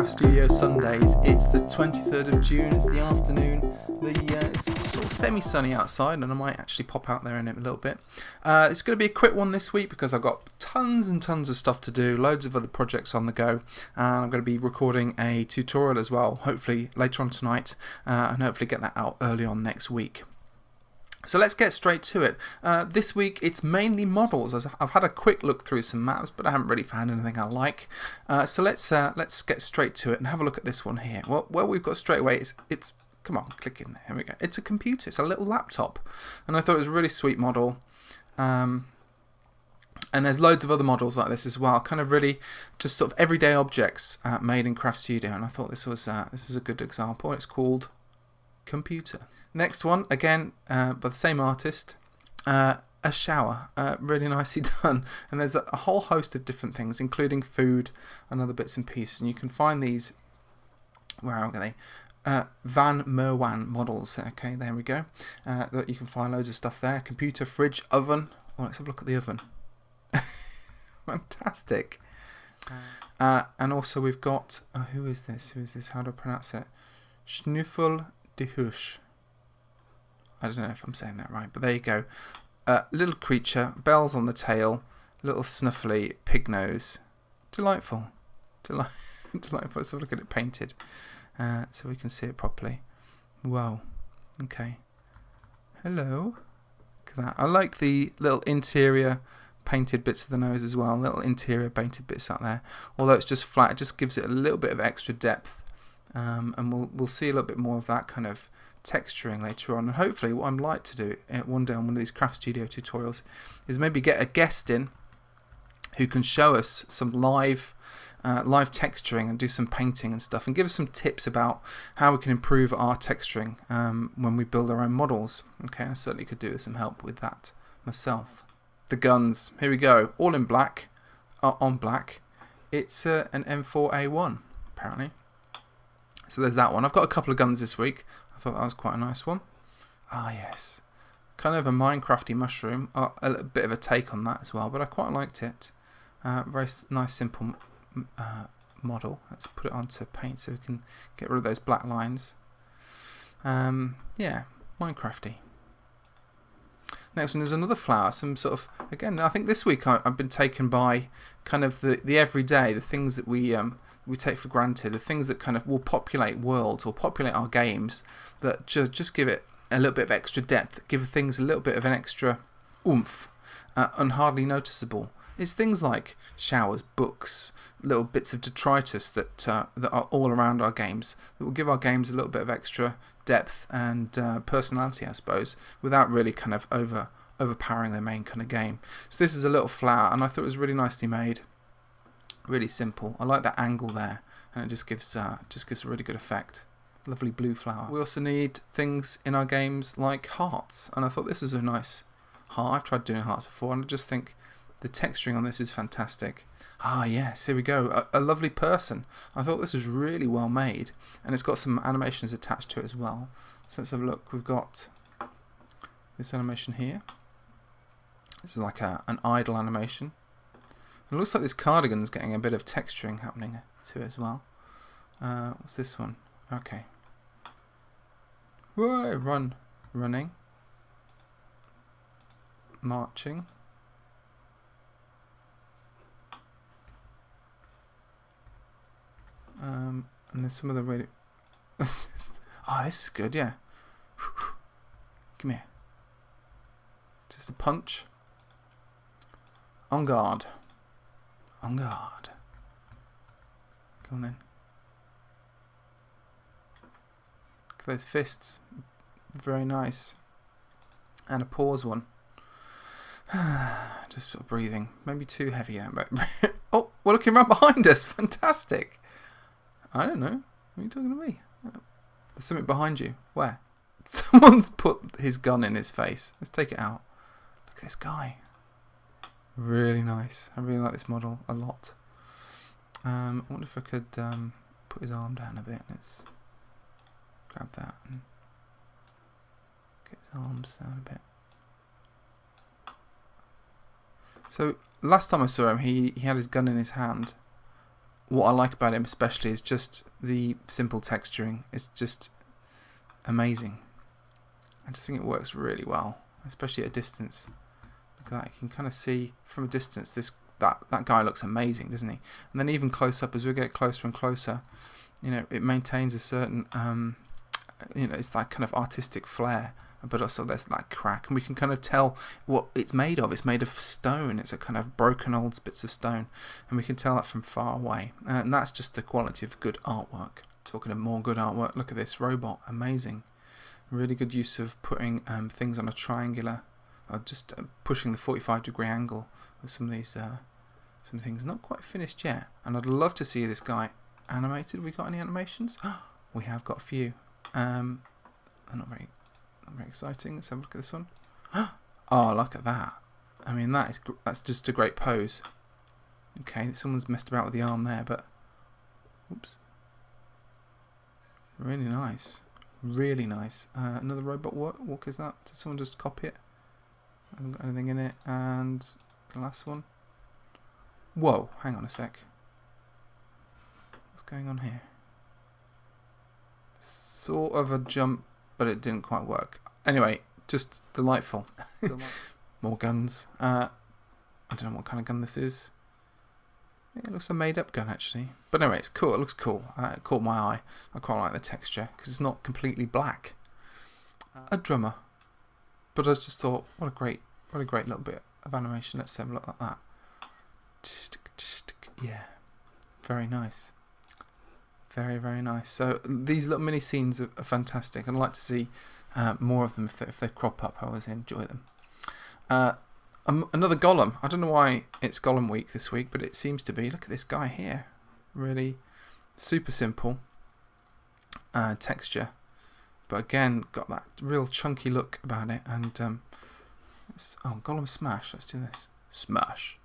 CraftStudio Sundays. It's the 23rd of June, it's the afternoon, it's sort of semi-sunny outside, and I might actually pop out there in a little bit. It's going to be a quick one this week because I've got tons and tons of stuff to do, loads of other projects on the go, and I'm going to be recording a tutorial as well, hopefully later on tonight, and hopefully get that out early on next week. So let's get straight to it. This week it's mainly models. I've had a quick look through some maps, but I haven't really found anything I like. So let's get straight to it and have a look at this one here. Well, we've got straight away. It's come on, click in there. Here we go. It's a computer. It's a little laptop, and I thought it was a really sweet model. And there's loads of other models like this as well. Kind of really just sort of everyday objects made in CraftStudio, and I thought this was a good example. It's called Computer. Next one, again by the same artist, a shower, really nicely done, and there's a whole host of different things including food and other bits and pieces, and you can find these, where are they, Van Merwan models. Okay, there we go. That you can find loads of stuff there. Computer, fridge, oven. Oh, let's have a look at the oven. Fantastic. And also we've got who is this, how do I pronounce it? Schnuffel de Husch. I don't know if I'm saying that right, but there you go. Little creature, bells on the tail, little snuffly pig nose. Delightful. Delightful. Let's have a look at it painted so we can see it properly. Wow. Okay. Hello. Look at that. I like the little interior painted bits of the nose as well. Little interior painted bits out there. Although it's just flat, it just gives it a little bit of extra depth. And we'll see a little bit more of that kind of texturing later on, and hopefully what I'd like to do one day on one of these CraftStudio tutorials is maybe get a guest in who can show us some live texturing and do some painting and stuff, and give us some tips about how we can improve our texturing when we build our own models. Okay, I certainly could do with some help with that myself. The guns, here we go, all in black, on black. It's an M4A1 apparently. So there's that one. I've got a couple of guns this week. I thought that was quite a nice one. Ah yes, kind of a Minecrafty mushroom. A little bit of a take on that as well, but I quite liked it. Very nice, simple model. Let's put it onto paint so we can get rid of those black lines. Yeah, Minecrafty. Next one is another flower. Some sort of, again, I think this week I've been taken by kind of the everyday, the things that we take for granted, the things that kind of will populate worlds or populate our games, that just give it a little bit of extra depth, give things a little bit of an extra oomph, and hardly noticeable. It's things like showers, books, little bits of detritus that are all around our games, that will give our games a little bit of extra depth and personality, I suppose, without really kind of overpowering their main kind of game. So this is a little flower, and I thought it was really nicely made. Really simple. I like that angle there, and it just gives a really good effect. Lovely blue flower. We also need things in our games like hearts, and I thought this is a nice heart. I've tried doing hearts before, and I just think the texturing on this is fantastic. Ah yes, here we go. A lovely person. I thought this was really well made, and it's got some animations attached to it as well. So let's have a look. We've got this animation here. This is like an idle animation. It looks like this cardigan's getting a bit of texturing happening to it as well. What's this one? Okay. Whoa, running, marching. And there's some of the really. Oh, this is good. Yeah. Come here. Just a punch. On guard. On guard. Come on then. Look at those fists. Very nice. And a pause one. Just sort of breathing. Maybe too heavy there, but oh, we're looking right behind us. Fantastic. I don't know. Are you talking to me? There's something behind you. Where? Someone's put his gun in his face. Let's take it out. Look at this guy. Really nice. I really like this model a lot. I wonder if I could put his arm down a bit. Let's grab that and get his arms down a bit. So last time I saw him, he had his gun in his hand what I like about him especially is just the simple texturing. It's just amazing. I just think it works really well, especially at a distance. Look at that, you can kind of see from a distance that guy looks amazing, doesn't he? And then even close up, as we get closer and closer, you know, it maintains a certain, you know, it's that kind of artistic flair, but also there's that crack, and we can kind of tell what it's made of. It's made of stone. It's a kind of broken old bits of stone, and we can tell that from far away. And that's just the quality of good artwork. Talking of more good artwork, look at this robot, amazing. Really good use of putting things on a triangular, or just pushing the 45-degree angle of some of these some things. Not quite finished yet, and I'd love to see this guy animated. We got any animations? We have got a few. They're not very exciting. Let's have a look at this one. Oh, look at that! I mean, that's just a great pose. Okay, someone's messed about with the arm there, but oops, really nice. Really nice. Another robot walk is that? Did someone just copy it? Hasn't got anything in it. And the last one. Whoa, hang on a sec. What's going on here? Sort of a jump, but it didn't quite work. Anyway, just delightful. More guns. I don't know what kind of gun this is. It looks a made-up gun, actually. But anyway, it's cool. It looks cool. It caught my eye. I quite like the texture, because it's not completely black. A drummer. But I just thought, what a great little bit of animation. Let's have a look at that. Yeah. Very nice. Very, very nice. So these little mini scenes are fantastic. I'd like to see more of them if they crop up. I always enjoy them. Another golem. I don't know why it's golem week this week, but it seems to be. Look at this guy here. Really super simple texture, but again got that real chunky look about it. And golem smash. Let's do this. Smash.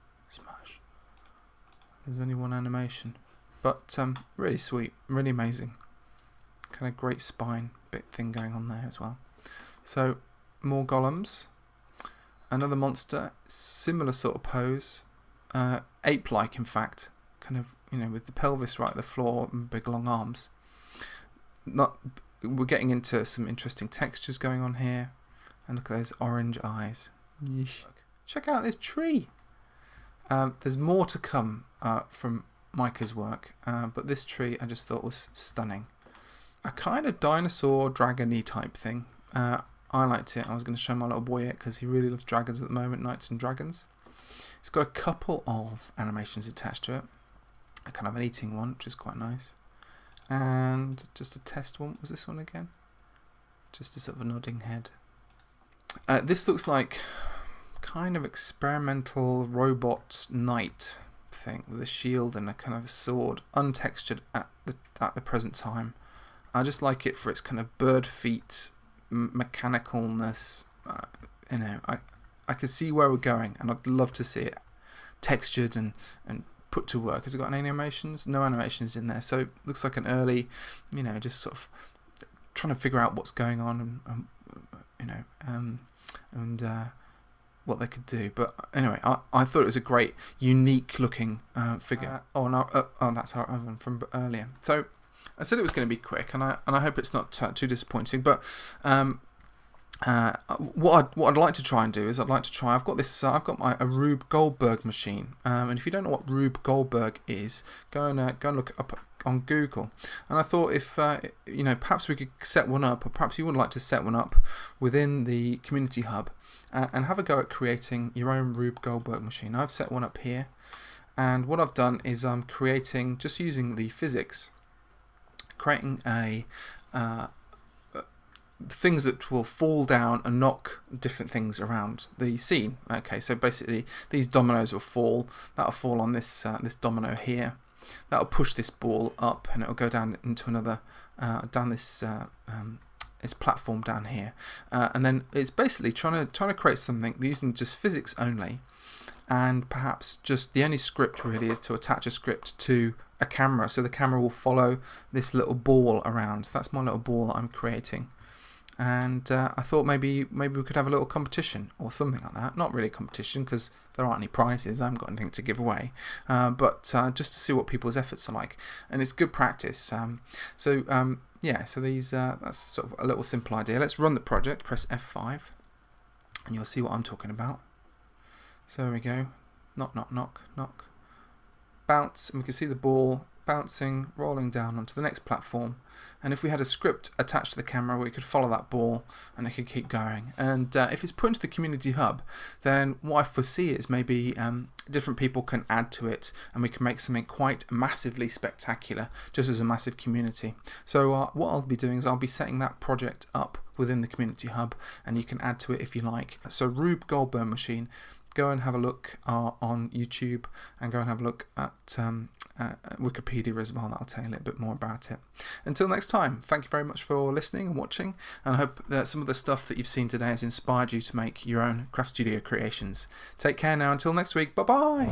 There's only one animation, but really sweet, really amazing. Kind of great spine bit thing going on there as well. So more golems. Another monster, similar sort of pose, ape-like in fact, kind of, you know, with the pelvis right at the floor and big long arms. We're getting into some interesting textures going on here, and look at those orange eyes. Yeesh. Check out this tree. There's more to come from Micah's work, but this tree I just thought was stunning. A kind of dinosaur dragon-y type thing. I liked it. I was going to show my little boy it because he really loves dragons at the moment, knights and dragons. It's got a couple of animations attached to it. A kind of an eating one, which is quite nice. And just a test one. Was this one again? Just a sort of a nodding head. This looks like kind of experimental robot knight thing with a shield and a kind of a sword, untextured at the present time. I just like it for its kind of bird feet mechanicalness. You know, I can see where we're going, and I'd love to see it textured and put to work. Has it got any animations? No animations in there, so it looks like an early, you know, just sort of trying to figure out what's going on and you know, and what they could do. But anyway, I thought it was a great, unique looking figure. That's our oven from earlier. So I said it was going to be quick, and I hope it's not too disappointing. But what I'd like to try and do is I've got a Rube Goldberg machine, and if you don't know what Rube Goldberg is, go and look it up on Google. And I thought if you know, perhaps we could set one up, or perhaps you would like to set one up within the community hub, and have a go at creating your own Rube Goldberg machine. I've set one up here, and what I've done is I'm creating, just using the physics, creating a things that will fall down and knock different things around the scene. Okay, so basically these dominoes will fall. That'll fall on this this domino here. That'll push this ball up, and it'll go down into another down this this platform down here. And then it's basically trying to create something using just physics only, and perhaps just the only script really is to attach a script to a camera, so the camera will follow this little ball around. So that's my little ball that I'm creating. and I thought maybe we could have a little competition or something like that. Not really a competition because there aren't any prizes. I haven't got anything to give away, but just to see what people's efforts are like, and it's good practice. Yeah, so these that's sort of a little simple idea. Let's run the project. Press F5, and you'll see what I'm talking about. So there we go. Knock, knock, knock, knock. Bounce, and we can see the ball bouncing, rolling down onto the next platform. And if we had a script attached to the camera, we could follow that ball and it could keep going. And if it's put into the community hub, then what I foresee is maybe different people can add to it, and we can make something quite massively spectacular, just as a massive community. So what I'll be doing is I'll be setting that project up within the community hub, and you can add to it if you like. So Rube Goldberg Machine. Go and have a look on YouTube, and go and have a look at Wikipedia as well. That'll tell you a little bit more about it. Until next time, thank you very much for listening and watching, and I hope that some of the stuff that you've seen today has inspired you to make your own CraftStudio creations. Take care now, until next week, bye bye!